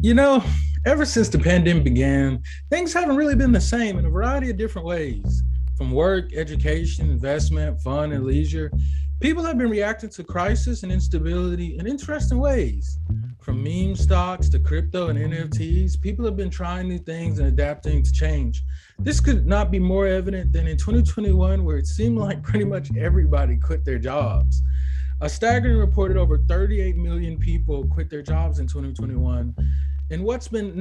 You know, ever since the pandemic began, things haven't really been the same in a variety of different ways. From work, education, investment, fun, and leisure, people have been reacting to crisis and instability in interesting ways. From meme stocks to crypto and NFTs, people have been trying new things and adapting to change. This could not be more evident than in 2021, where it seemed like pretty much everybody quit their jobs. A staggering reported over 38 million people quit their jobs in 2021 in what's been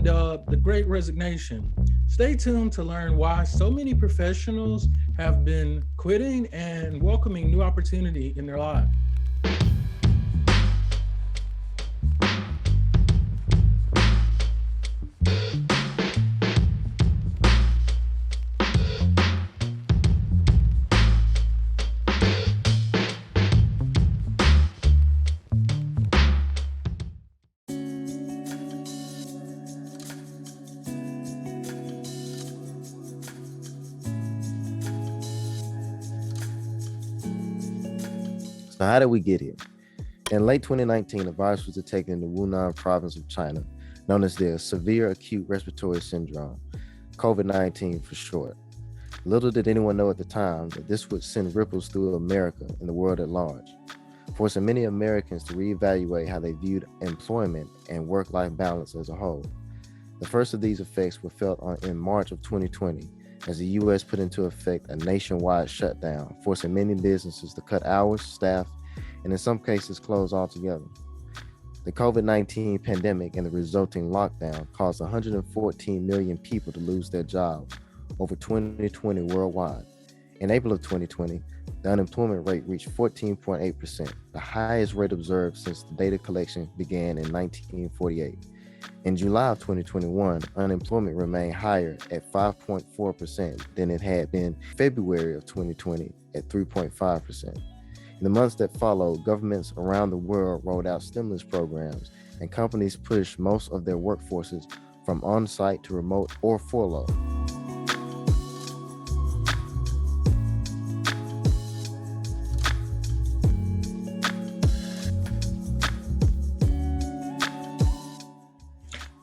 dubbed the Great Resignation. Stay tuned to learn why so many professionals have been quitting and welcoming new opportunity in their lives. So how did we get here? In late 2019, a virus was detected in the Wuhan province of China, known as the Severe Acute Respiratory Syndrome, COVID-19 for short. Little did anyone know at the time that this would send ripples through America and the world at large, forcing many Americans to reevaluate how they viewed employment and work-life balance as a whole. The first of these effects were felt in March of 2020, as the U.S. put into effect a nationwide shutdown, forcing many businesses to cut hours, staff, and in some cases close altogether. The COVID-19 pandemic and the resulting lockdown caused 114 million people to lose their jobs over 2020 worldwide. In April of 2020, the unemployment rate reached 14.8%, the highest rate observed since the data collection began in 1948. In July of 2021, unemployment remained higher at 5.4% than it had been February of 2020 at 3.5%. In the months that followed, governments around the world rolled out stimulus programs, and companies pushed most of their workforces from on-site to remote or furlough.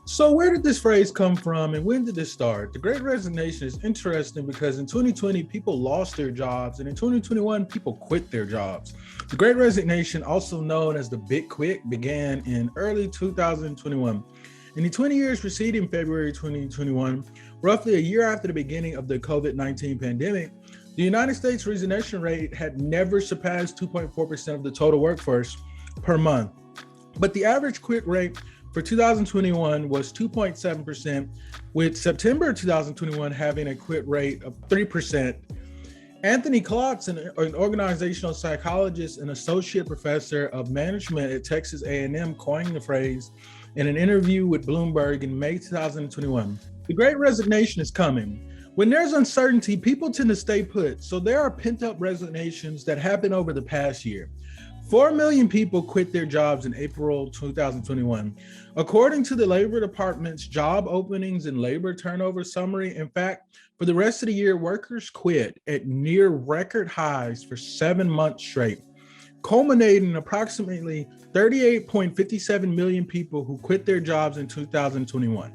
So, where did this phrase come from and when did this start? The Great Resignation is interesting because in 2020, people lost their jobs, and in 2021, people quit their jobs. The Great Resignation, also known as the Big Quit, began in early 2021. In the 20 years preceding February 2021, roughly a year after the beginning of the COVID-19 pandemic, the United States resignation rate had never surpassed 2.4% of the total workforce per month. But the average quit rate for 2021 was 2.7%, with September 2021 having a quit rate of 3%. Anthony Klotz, an organizational psychologist and associate professor of management at Texas A&M, coined the phrase in an interview with Bloomberg in May 2021. The Great Resignation is coming. When there's uncertainty, people tend to stay put. So there are pent-up resignations that happened over the past year. 4 million people quit their jobs in April 2021. According to the Labor Department's job openings and labor turnover summary, in fact, for the rest of the year, workers quit at near record highs for 7 months straight, culminating in approximately 38.57 million people who quit their jobs in 2021.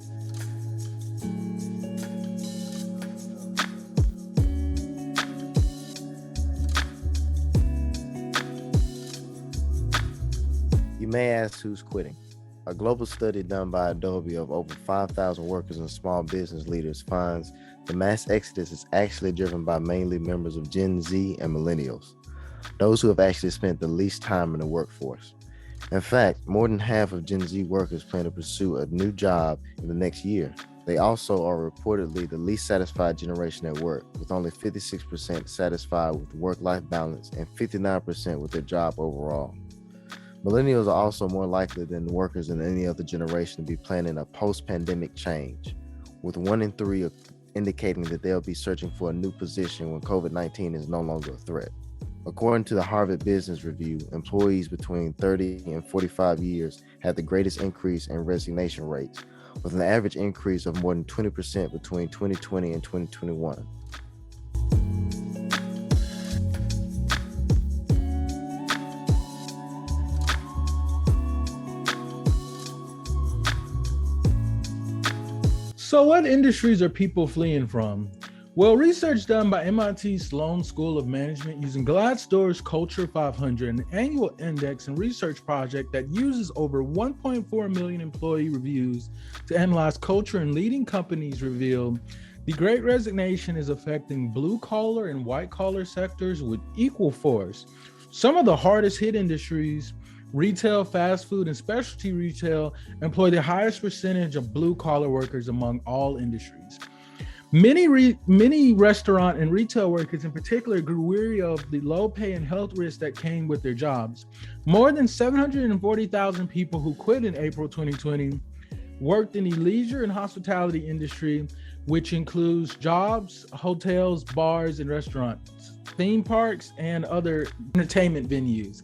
You may ask who's quitting. A global study done by Adobe of over 5,000 workers and small business leaders finds the mass exodus is actually driven by mainly members of Gen Z and millennials, those who have actually spent the least time in the workforce. In fact, more than half of Gen Z workers plan to pursue a new job in the next year. They also are reportedly the least satisfied generation at work, with only 56% satisfied with work-life balance and 59% with their job overall. Millennials are also more likely than workers in any other generation to be planning a post-pandemic change, with 1 in 3 indicating that they'll be searching for a new position when COVID-19 is no longer a threat. According to the Harvard Business Review, employees between 30 and 45 years had the greatest increase in resignation rates, with an average increase of more than 20% between 2020 and 2021. So, what industries are people fleeing from? Well, research done by MIT Sloan School of Management using Glassdoor's Culture 500, an annual index and research project that uses over 1.4 million employee reviews to analyze culture in leading companies, revealed the Great Resignation is affecting blue collar and white collar sectors with equal force. Some of the hardest hit industries, retail, fast food, and specialty retail, employ the highest percentage of blue collar workers among all industries. Many restaurant and retail workers in particular grew weary of the low pay and health risks that came with their jobs. More than 740,000 people who quit in April 2020 worked in the leisure and hospitality industry, which includes jobs, hotels, bars, and restaurants, theme parks, and other entertainment venues.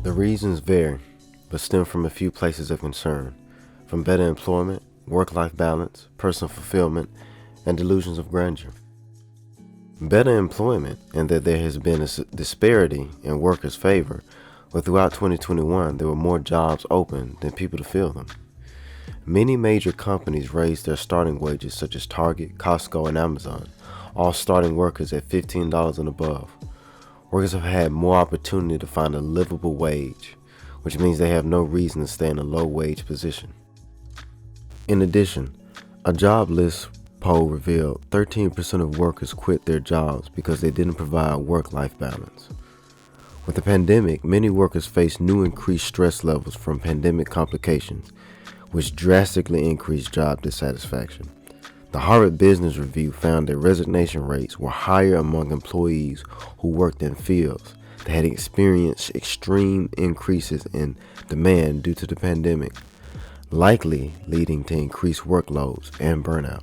The reasons vary, but stem from a few places of concern, from better employment, work-life balance, personal fulfillment, and delusions of grandeur. Better employment, and that there has been a disparity in workers' favor, but throughout 2021 there were more jobs open than people to fill them. Many major companies raised their starting wages, such as Target, Costco, and Amazon, all starting workers at $15 and above. Workers have had more opportunity to find a livable wage, which means they have no reason to stay in a low-wage position. In addition, a Jobless poll revealed 13% of workers quit their jobs because they didn't provide work-life balance. With the pandemic, many workers face new increased stress levels from pandemic complications, which drastically increased job dissatisfaction. The Harvard Business Review found that resignation rates were higher among employees who worked in fields that had experienced extreme increases in demand due to the pandemic, likely leading to increased workloads and burnout.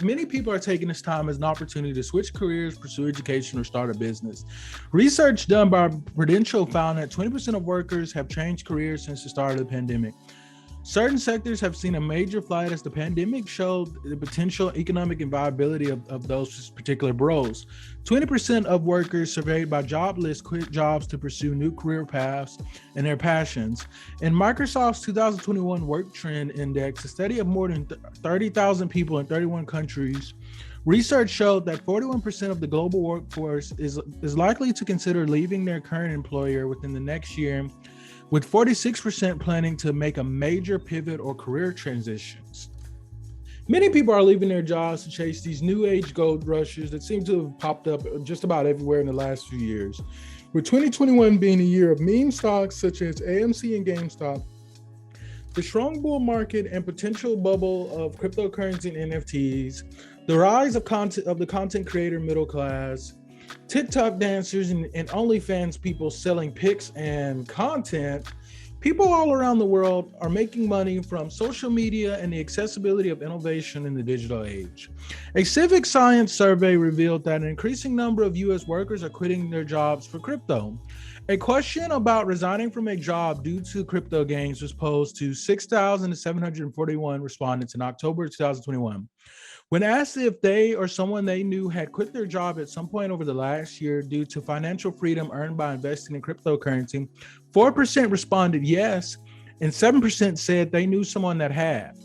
Many people are taking this time as an opportunity to switch careers, pursue education, or start a business. Research done by Prudential found that 20% of workers have changed careers since the start of the pandemic. Certain sectors have seen a major flight as the pandemic showed the potential economic and viability of those particular roles. 20% of workers surveyed by Jobless quit jobs to pursue new career paths and their passions. In Microsoft's 2021 Work Trend Index, a study of more than 30,000 people in 31 countries, research showed that 41% of the global workforce is likely to consider leaving their current employer within the next year, with 46% planning to make a major pivot or career transitions. Many people are leaving their jobs to chase these new age gold rushes that seem to have popped up just about everywhere in the last few years. With 2021 being a year of meme stocks such as AMC and GameStop, the strong bull market and potential bubble of cryptocurrency and NFTs, the rise of the content creator middle class, TikTok dancers and OnlyFans people selling pics and content, people all around the world are making money from social media and the accessibility of innovation in the digital age. A civic science survey revealed that an increasing number of U.S. workers are quitting their jobs for crypto. A question about resigning from a job due to crypto gains was posed to 6,741 respondents in October 2021. When asked if they or someone they knew had quit their job at some point over the last year due to financial freedom earned by investing in cryptocurrency, 4% responded yes, and 7% said they knew someone that had.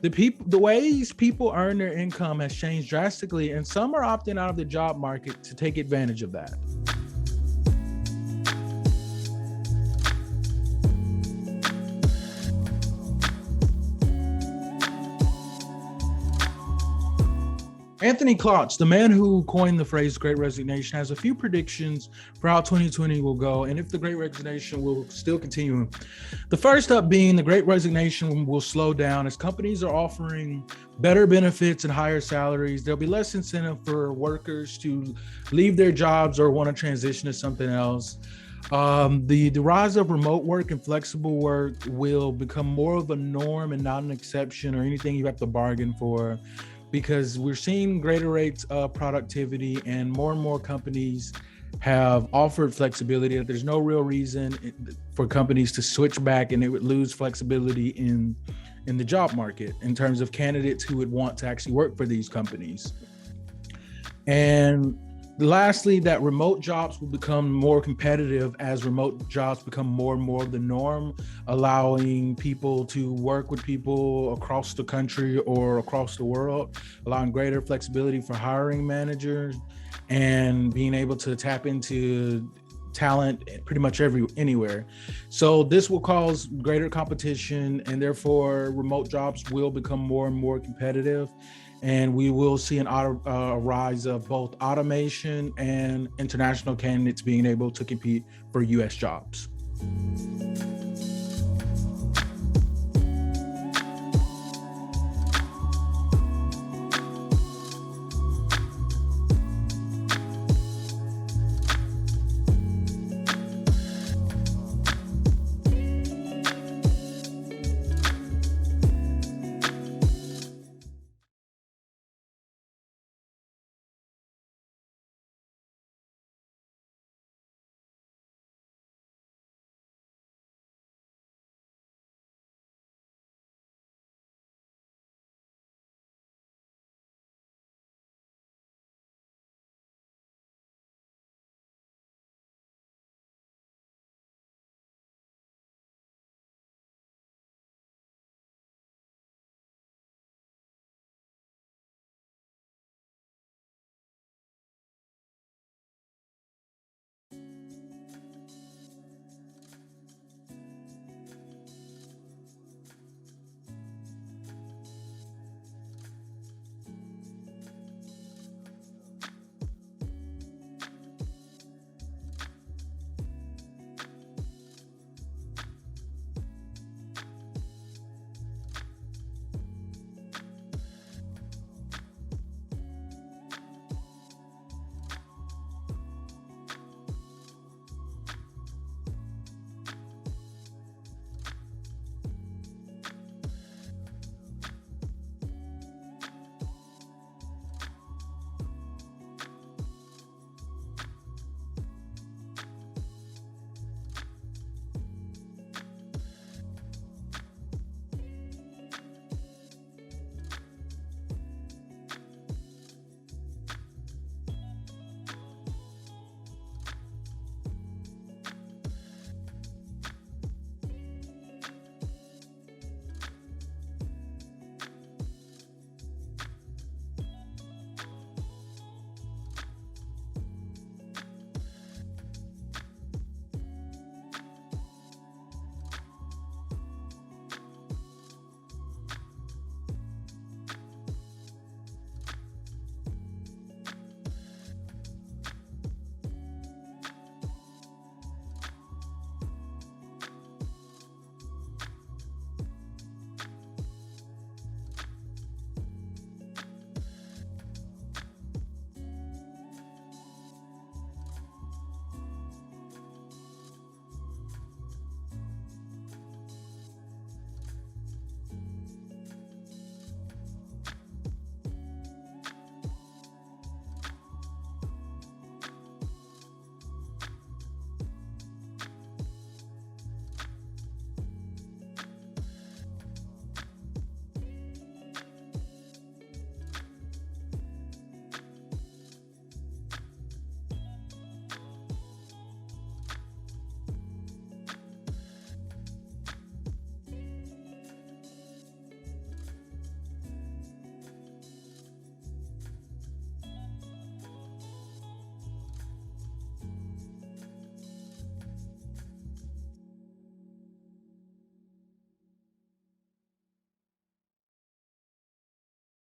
The ways people earn their income has changed drastically, and some are opting out of the job market to take advantage of that. Anthony Klotz, the man who coined the phrase Great Resignation, has a few predictions for how 2020 will go and if the Great Resignation will still continue. The first up being the Great Resignation will slow down as companies are offering better benefits and higher salaries. There'll be less incentive for workers to leave their jobs or want to transition to something else. The rise of remote work and flexible work will become more of a norm and not an exception or anything you have to bargain for, because we're seeing greater rates of productivity and more companies have offered flexibility. That there's no real reason for companies to switch back and they would lose flexibility in the job market in terms of candidates who would want to actually work for these companies. And Lastly, that remote jobs will become more competitive as remote jobs become more and more of the norm, allowing people to work with people across the country or across the world, allowing greater flexibility for hiring managers and being able to tap into talent pretty much anywhere. So this will cause greater competition, and therefore remote jobs will become more and more competitive, and we will see a rise of both automation and international candidates being able to compete for U.S. jobs.